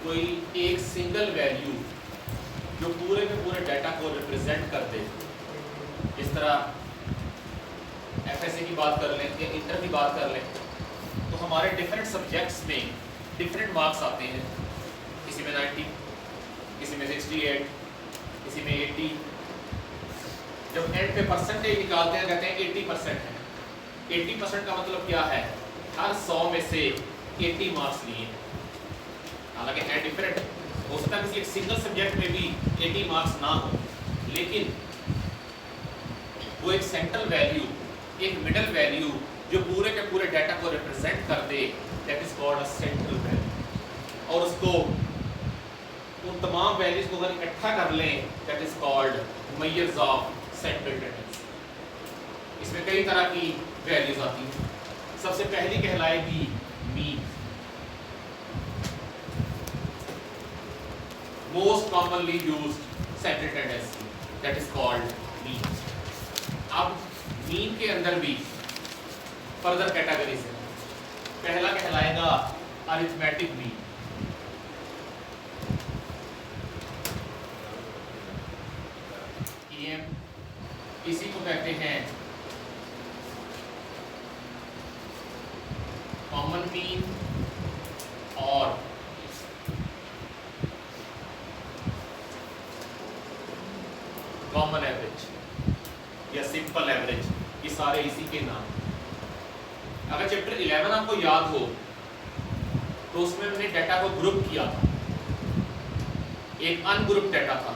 कोई एक single value जो पूरे के पूरे डाटा को रिप्रेजेंट कर दे, इस तरह एफएसए की बात कर लें या इंटर की बात कर लें, तो हमारे डिफरेंट सब्जेक्ट्स में डिफरेंट मार्क्स आते हैं। किसी में 90, किसी में 68, किसी में 80। जब एंड पे परसेंटेज निकालते हैं कहते हैं 80% है। 80% का मतलब क्या है? हर 100 में से 80 मार्क्स लिए। हालांकि है डिफरेंट, हो सकता है किसी एक सिंगल सब्जेक्ट में भी 80 मार्क्स ना हो, लेकिन वो एक सेंट्रल वैल्यू, एक मिडल वैल्यू जो पूरे के पूरे डाटा को रिप्रेजेंट कर दे, that is called a central value. और उसको उन तमाम वैल्यूज को अगर इकट्ठा कर लें, that is called measures of central tendency. इसमें कई तरह की वैल्यूज आती हैं। सबसे पहली कहलाएगी mean, most commonly used central tendency, that is called mean. अब मीन के अंदर भी फर्दर कैटेगरीज है। पहला कहलाएगा अरिथमेटिक मीन। इसी को कहते हैं कॉमन मीन और कॉमन एवरेज या सिंपल एवरेज, ये सारे इसी के नाम। अगर चैप्टर 11 आपको याद हो तो उसमें हमने डाटा को ग्रुप किया था। एक अनग्रुप डाटा था,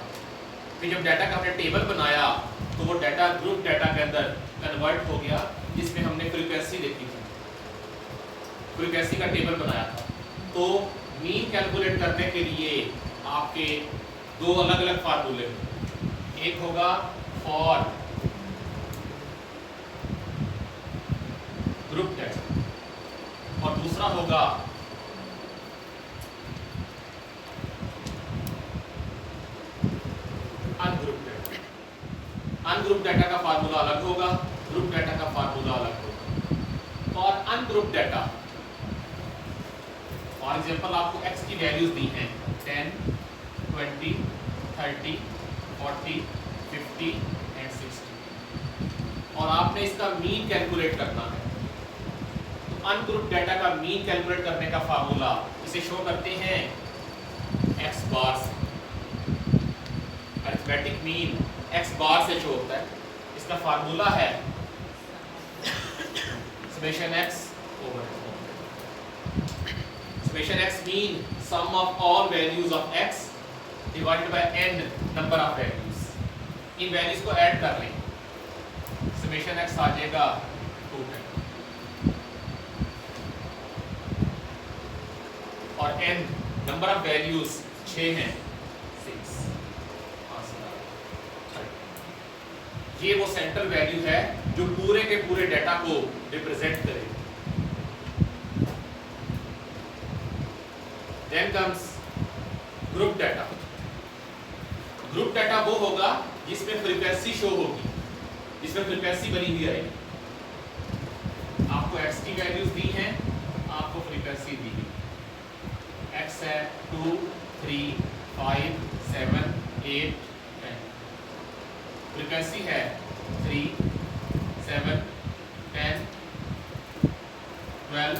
फिर जब डाटा का हमने टेबल बनाया तो वो डाटा ग्रुप डाटा के अंदर कन्वर्ट हो गया, जिसमें हमने फ्रीक्वेंसी देखी थी, फ्रीक्वेंसी का टेबल बनाया था। तो मीन कैलकुलेट करने के लिए आपके दो अलग अलग फार्मूले हैं। एक होगा फॉर ग्रुप डाटा और दूसरा होगा अनग्रुप डाटा। अनग्रुप डाटा का फार्मूला अलग होगा, ग्रुप डाटा का फार्मूला अलग होगा। और अनग्रुप डाटा, फॉर एग्जांपल आपको x की वैल्यूज दी हैं 10, 20, 30, 40, 50 एंड 60 और आपने इसका मीन कैलकुलेट करना है। तो अनग्रुप डाटा का मीन कैलकुलेट करने का फार्मूला इसे शो करते हैं x बार से। अरिथमेटिक मीन x बार से शो होता है। इसका फार्मूला है summation x over summation x mean sum of all values of x divided by n number of values. इन वैल्यूज को ऐड कर लें, समेशन x आ जाएगा 210 और n नंबर ऑफ वैल्यूज 6 हैं, 6। ये वो सेंट्रल वैल्यू है जो पूरे के पूरे डाटा को रिप्रेजेंट करेगी। Then comes group data. Group data वो होगा जिसमें फ्रीक्वेंसी शो होगी, जिसमें फ्रीक्वेंसी बनी हुई रहेगी। आपको x की वैल्यूज दी हैं, आपको फ्रीक्वेंसी दी है। x है 2, 3, 5, 7, 8, 10। फ्रीक्वेंसी है 3, 7, 10, 12,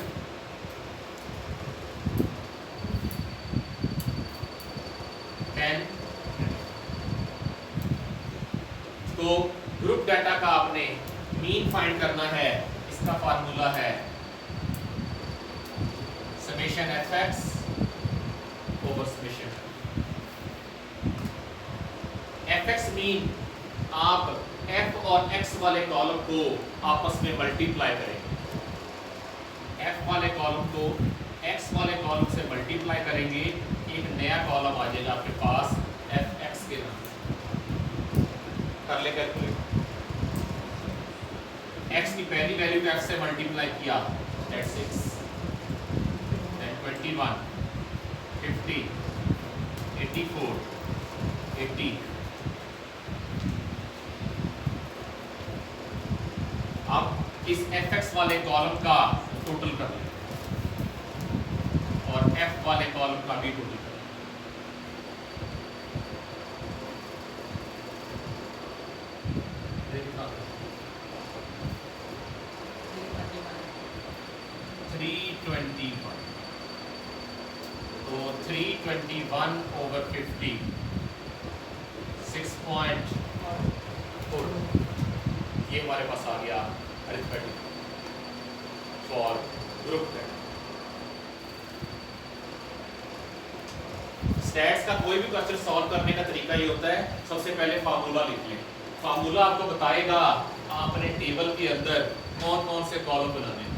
10। तो ग्रुप डाटा का आपने मीन फाइंड करना है। इसका फार्मूला है summation fx over summation fx mean आप f और x वाले कॉलम को आपस में मल्टीप्लाई करेंगे। f वाले कॉलम को x वाले कॉलम से मल्टीप्लाई करेंगे, एक नया कॉलम आ जाएगा आपके पास fx के नाम से। कर ले कैलकुलेट। x की पहली वैल्यू को f से मल्टीप्लाई किया, that's 6, then 21, 50, 84, 80। अब इस fx वाले कॉलम का टोटल कर लें और f वाले कॉलम का भी टोटल कर लें। 321/50 6.4 ये हमारे पास आ गया arithmetic for group data. Stats का कोई भी क्वेश्चन सॉल्व करने का तरीका ये होता है, सबसे पहले फार्मूला लिख लें। फार्मूला आपको बताएगा आपने टेबल के अंदर कौन कौन से कॉलम बनाने हैं।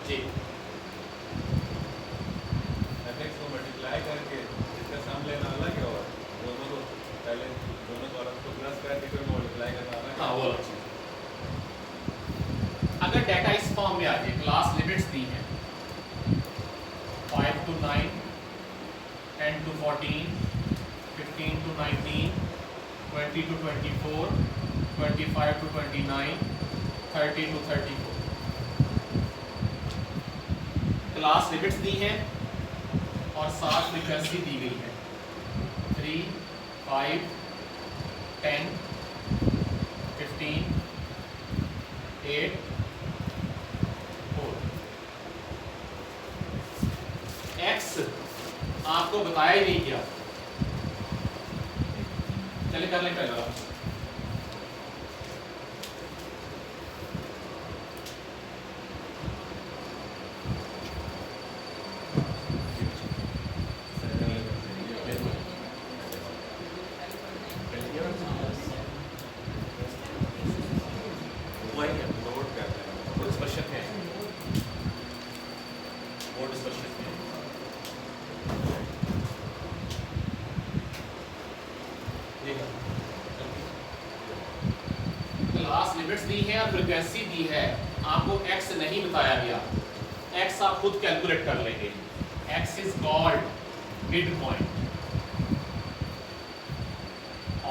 जी एफएक्स को मल्टीप्लाई करके इसका सम लेना अलग है और दोनों को पहले दोनों कॉलम को प्लस करके फिर मल्टीप्लाई करना अलग है। हाँ वो अलग चीज। अगर डाटा इस फॉर्म में आ जाए, क्लास लिमिट्स दी हैं 5 to 9, 10 to 14, 15 to 19, 20 to 24, 25 to 29, 30 to 34 class limits दी हैं और साथ फ्रीक्वेंसी दी गई है 3, 5, 10, 15, 8, 4। एक्स आपको बताया ही नहीं क्या। चलिए कर लें पहला। नोट करते हैं। वो डिस्कशन है, वो डिस्कशन है। क्लास लिमिट्स दी है और फ्रीक्वेंसी दी है, आपको एक्स नहीं बताया गया। एक्स आप खुद कैलकुलेट कर लेंगे। X is called mid point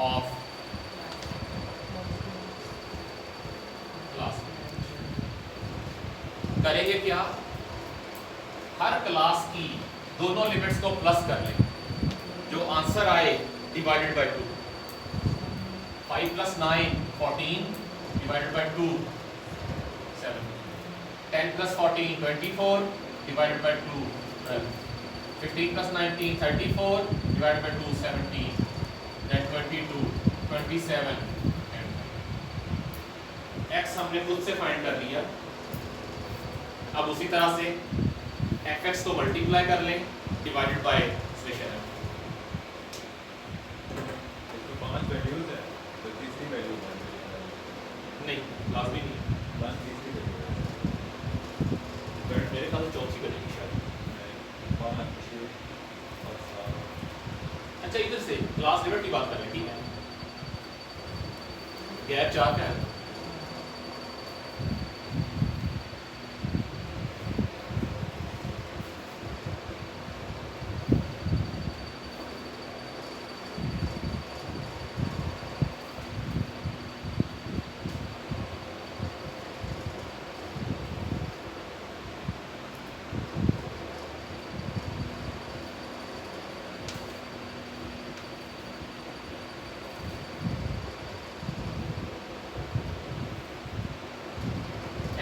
of class. करेंगे क्या, हर क्लास की दोनों लिमिट्स को प्लस कर लें, जो आंसर आए divided by 2। 5 + 9 14 divided by 2 7। 10 + 14 24 divided by 2 12। 15 + 19 34 divided by 2 17। then 22 27 x हमने खुद से फाइंड कर लिया। अब उसी तरह से fx को मल्टीप्लाई कर लें डिवाइडेड बाय स्पेशल है। इसमें 5 वैल्यूज है तो तीसरी वैल्यू नहीं लाजमी नहीं, तीसरी वैल्यू मेरे ख्याल से चौथी बनेगी शायद। 5 6 और 7। अच्छा इधर से क्लास लिमिट की बात कर लें, ठीक है। गैप 4 का है।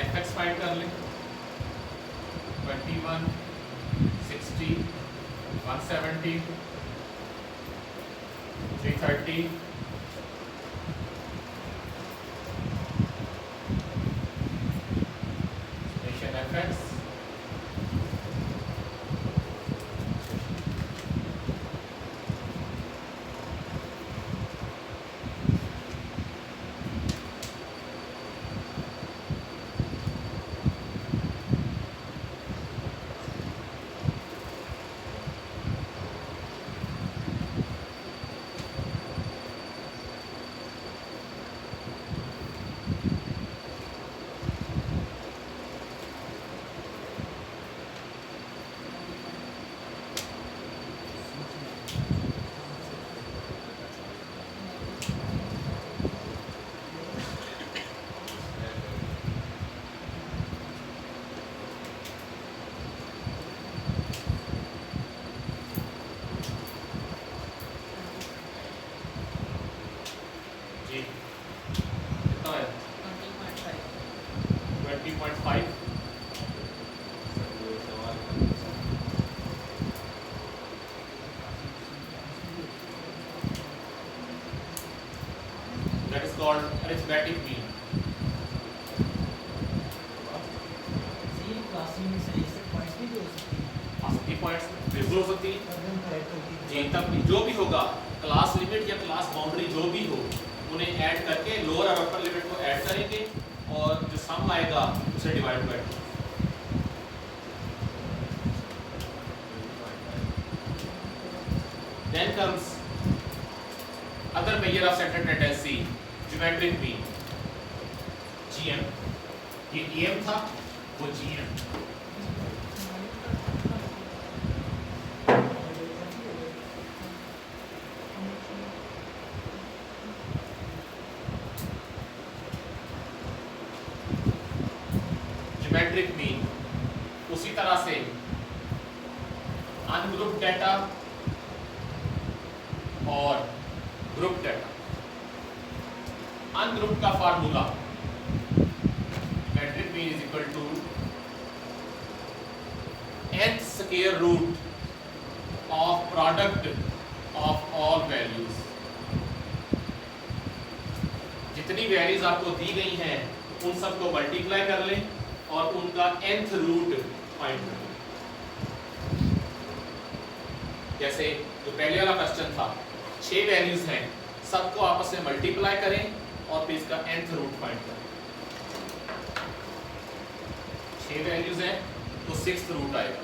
fx फाइंड कर लें 21 60 170 330 स्टेशन fx 20.5 सवाल that is called arithmetic mean. सही क्लासरूम में सही से पॉइंट्स नहीं भी हो सकती आ सकती पॉइंट्स बिल्कुल हो सकती एकदम करेक्ट होती जी तब जो भी होगा क्लास लिमिट या क्लास बाउंड्री जो भी हो उन्हें ऐड करके लोअर और अपर लिमिट को ऐड करेंगे और जो सम आएगा उसे डिवाइड करेंगे. Then comes other measure of central tendency, geometric mean, GM. ये EM था, वो GM. Geometric mean उसी तरह से अनग्रुप डेटा और ग्रुप डेटा. अनग्रुप का formula metric mean is equal to nth square root of product of all values. जितनी values आपको दी गई हैं उन सबको मल्टीप्लाई कर लें और उनका nth रूट फाइंड कर लें. जैसे जो पहले वाला क्वेश्चन था 6 वैल्यूज हैं, सबको आपस में मल्टीप्लाई करें और फिर इसका nth रूट फाइंड करें. 6 वैल्यूज हैं तो 6th रूट आएगा.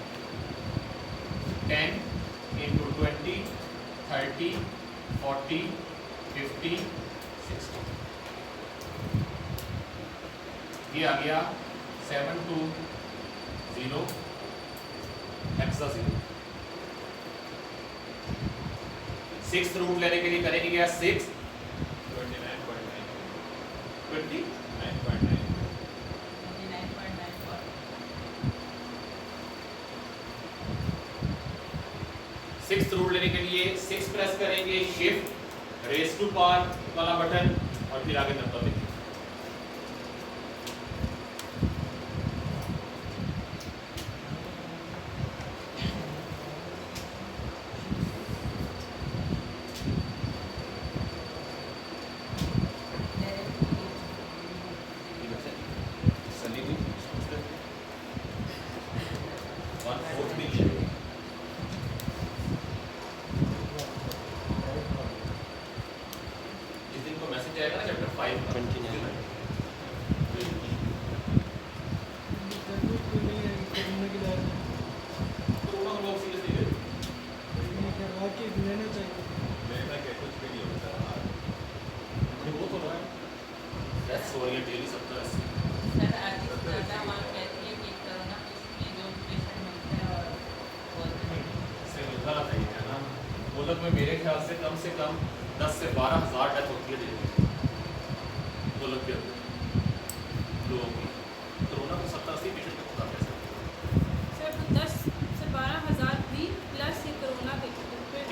10 into 20 30 40 50 60. ये आ गया 720 हेक्साडेसिमल. 6th रूट लेने के लिए करेंगे क्या 6 29.9 20 6th रूट लेने के लिए 6 प्रेस करेंगे, शिफ्ट रेस टू पावर वाला बटन और फिर आगे नंबर लिखेंगे. जिस दिन को मैसेज आएगा ना चैप्टर 5 का कोरोना को लोग सीरियस नहीं लेते. लेना के कुछ भी नहीं होता. ये वो तो रहा है दैट्स हो रही है डेली 70-80. इससे गलत है ये, है ना. मुल्क में मेरे ख्याल से कम 10 से 12 हज़ार डेथ होती है डेली मुल्क के अंदर लोगों की. कोरोना को 70-80 पेशेंट को खत्म कैसे?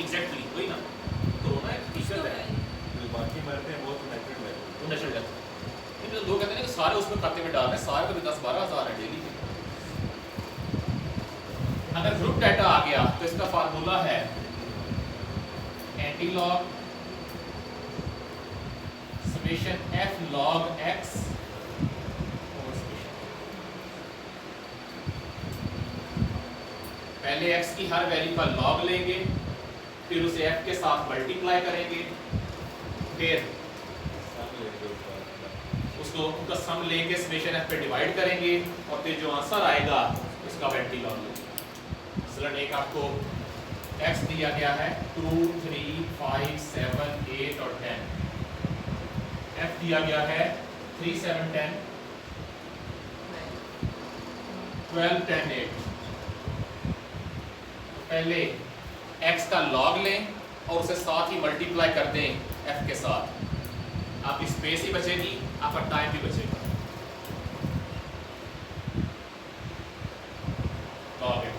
एग्जैक्टली वही ना. कोरोना एक टीचर है जो बाकी मरते हैं वो तो नेचुरल है. वो नेचुरल डेथ. लेकिन लोग कहते हैं कि सारे उसमें खाते में डाल रहे हैं, सारे तो 10-12 हज़ार है डेली के. अगर ग्रुप डाटा आ गया तो इसका फार्मूला है anti log summation f log x और summation. पहले x की हर वैल्यू का log लेंगे, फिर उसे f के साथ मल्टीप्लाई करेंगे, फिर सब लेके ऊपर उसको उनका सम लेके समेशन f पे डिवाइड करेंगे और फिर जो आंसर आएगा उसका एंटी लॉग लेंगे. मसलन एक आपको x दिया गया है 2 3 5 7 8 और 10. f दिया गया है 3 7 10 12 10 8. पहले x का log लें और उसे साथ ही मल्टीप्लाई कर दें f के साथ. आपकी स्पेस ही बचेगी, आपका टाइम भी बचेगा. log x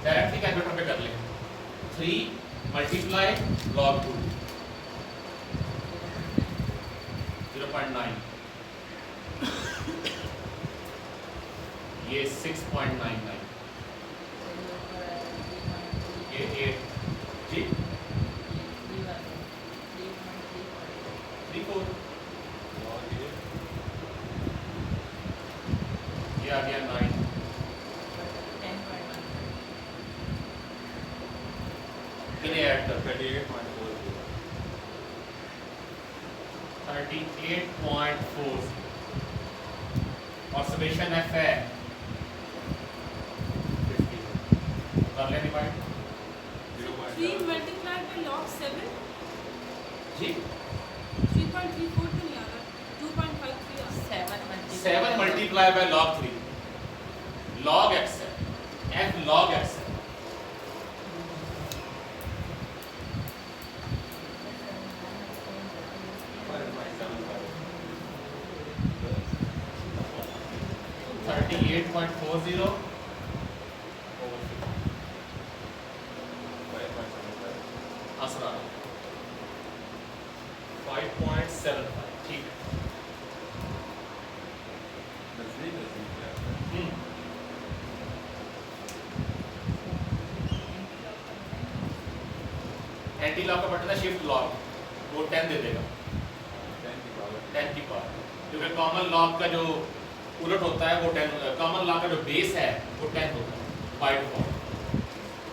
डायरेक्टली कैलकुलेटर पे कर लें. 3 मल्टीप्लाई log 2 0.9 ये 6.99, ये 8 जी 3.4, ये आ गया 9, किन्हें ऐड कर 38.40 और समेशन एफ है 50, कर लें डिवाइड 3 multiplied by log 7, जी 3.34 तो नहीं आ रहा, 2.53 आ रहा है। 7 multiply by log 3, log x है, f log x है, थर्टी 8.40 आसरा 5.75, ठीक है। एंटी लॉक का बटन है शिफ्ट लॉक, वो 10 दे देगा, 10 की पावर, क्योंकि कॉमन लॉक का जो उलट होता है वो 10, कॉमन लॉक का जो बेस है वो 10 होता है बाय डिफॉल्ट।